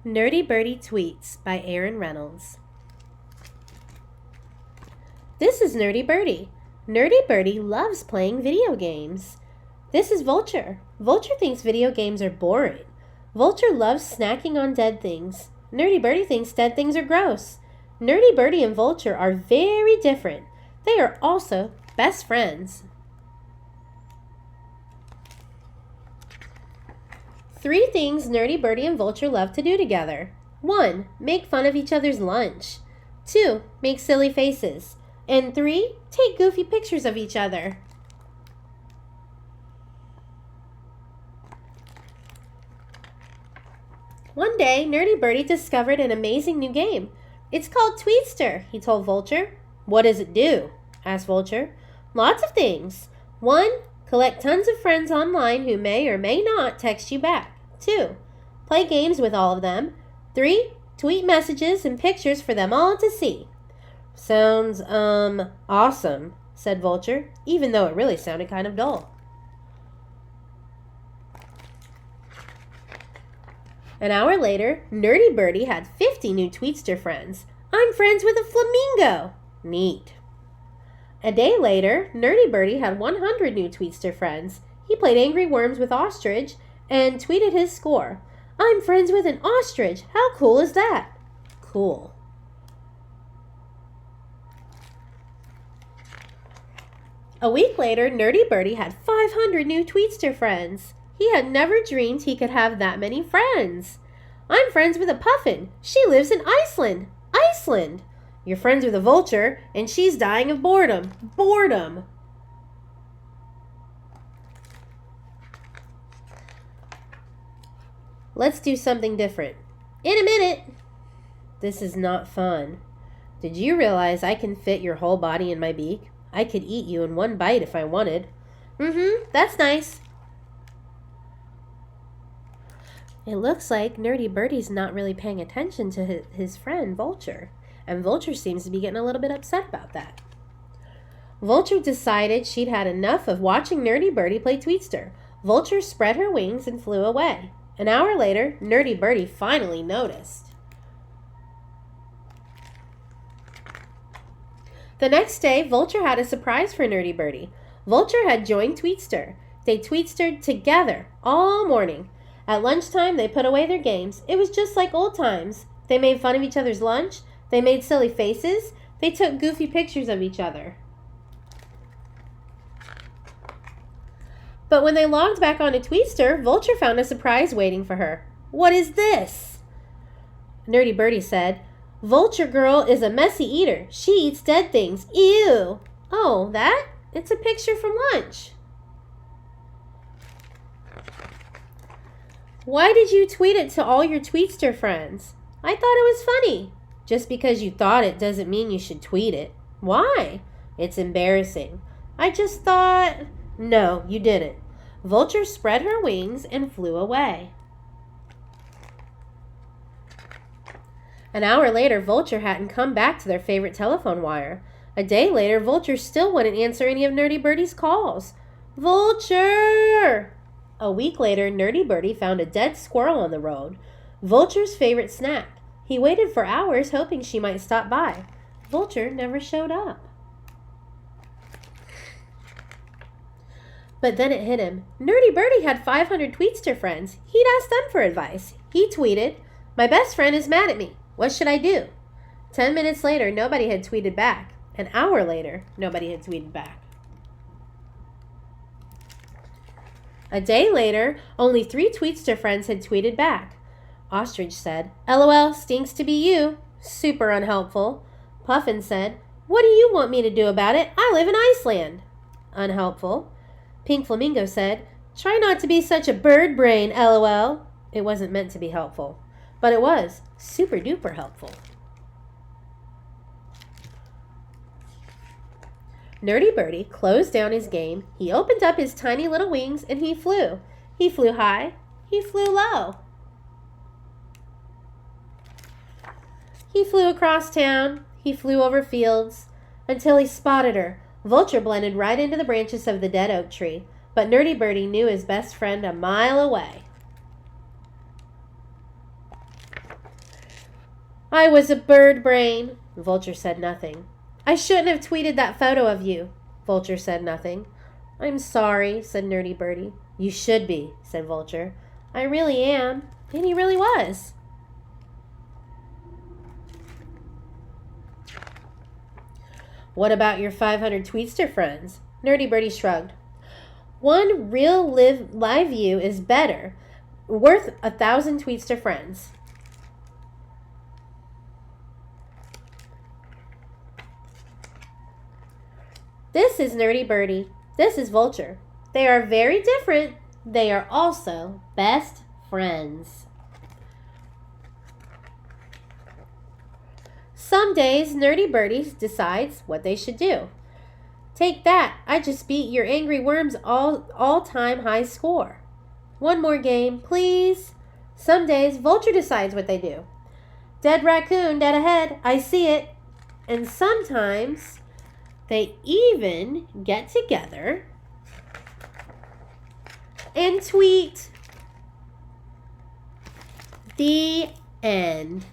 Nerdy Birdie Tweets by Aaron Reynolds. This is Nerdy Birdie. Nerdy Birdie loves playing video games. This is Vulture. Vulture thinks video games are boring. Vulture loves snacking on dead things. Nerdy Birdie thinks dead things are gross. Nerdy Birdie and Vulture are very different. They are also best friends. 3 things Nerdy Birdie and Vulture love to do together. 1. Make fun of each other's lunch. 2. Make silly faces. And 3. Take goofy pictures of each other. One day, Nerdy Birdie discovered an amazing new game. It's called Tweetster, he told Vulture. What does it do? Asked Vulture. Lots of things. 1. Collect tons of friends online who may or may not text you back. 2. Play games with all of them. 3. Tweet messages and pictures for them all to see. Sounds, awesome, said Vulture, even though it really sounded kind of dull. An hour later, Nerdy Birdie had 50 new Tweetster friends. I'm friends with a flamingo. Neat. A day later, Nerdy Birdie had 100 new Tweetster friends. He played Angry Worms with Ostrich and tweeted his score. I'm friends with an ostrich. How cool is that? Cool. A week later, Nerdy Birdie had 500 new Tweetster friends. He had never dreamed he could have that many friends. I'm friends with a puffin. She lives in Iceland. Iceland! You're friends with a vulture, and she's dying of boredom. Boredom! Let's do something different. In a minute! This is not fun. Did you realize I can fit your whole body in my beak? I could eat you in one bite if I wanted. That's nice. It looks like Nerdy Birdie's not really paying attention to his friend, Vulture. And Vulture seems to be getting a little bit upset about that. Vulture decided she'd had enough of watching Nerdy Birdie play Tweetster. Vulture spread her wings and flew away. An hour later, Nerdy Birdie finally noticed. The next day, Vulture had a surprise for Nerdy Birdie. Vulture had joined Tweetster. They Tweetstered together all morning. At lunchtime, they put away their games. It was just like old times. They made fun of each other's lunch. They made silly faces. They took goofy pictures of each other. But when they logged back onto Tweetster, Vulture found a surprise waiting for her. What is this? Nerdy Birdie said, Vulture girl is a messy eater. She eats dead things. Ew. Oh, that? It's a picture from lunch. Why did you tweet it to all your Tweetster friends? I thought it was funny. Just because you thought it doesn't mean you should tweet it. Why? It's embarrassing. I just thought... No, you didn't. Vulture spread her wings and flew away. An hour later, Vulture hadn't come back to their favorite telephone wire. A day later, Vulture still wouldn't answer any of Nerdy Birdie's calls. Vulture! A week later, Nerdy Birdie found a dead squirrel on the road. Vulture's favorite snack. He waited for hours hoping she might stop by. Vulture never showed up. But then it hit him. Nerdy Birdie had 500 Tweetster friends. He'd asked them for advice. He tweeted, My best friend is mad at me. What should I do? 10 minutes later, nobody had tweeted back. An hour later, nobody had tweeted back. A day later, only 3 Tweetster friends had tweeted back. Ostrich said, LOL, stinks to be you. Super unhelpful. Puffin said, What do you want me to do about it? I live in Iceland. Unhelpful. Pink Flamingo said, Try not to be such a bird brain, LOL. It wasn't meant to be helpful, but it was super duper helpful. Nerdy Birdie closed down his game. He opened up his tiny little wings and he flew. He flew high. He flew low. He flew across town. He flew over fields until he spotted her. Vulture blended right into the branches of the dead oak tree, but Nerdy Birdie knew his best friend a mile away. I was a bird brain. Vulture said nothing. I shouldn't have tweeted that photo of you. Vulture said nothing. I'm sorry, said Nerdy Birdie. You should be, said Vulture. I really am. And he really was. What about your 500 Tweetster friends? Nerdy Birdie shrugged. One real live view is better. Worth 1,000 Tweetster friends. This is Nerdy Birdie. This is Vulture. They are very different. They are also best friends. Some days, Nerdy Birdie decides what they should do. Take that. I just beat your Angry Worm's all-time high score. One more game, please. Some days, Vulture decides what they do. Dead raccoon, dead ahead. I see it. And sometimes they even get together and tweet. The end.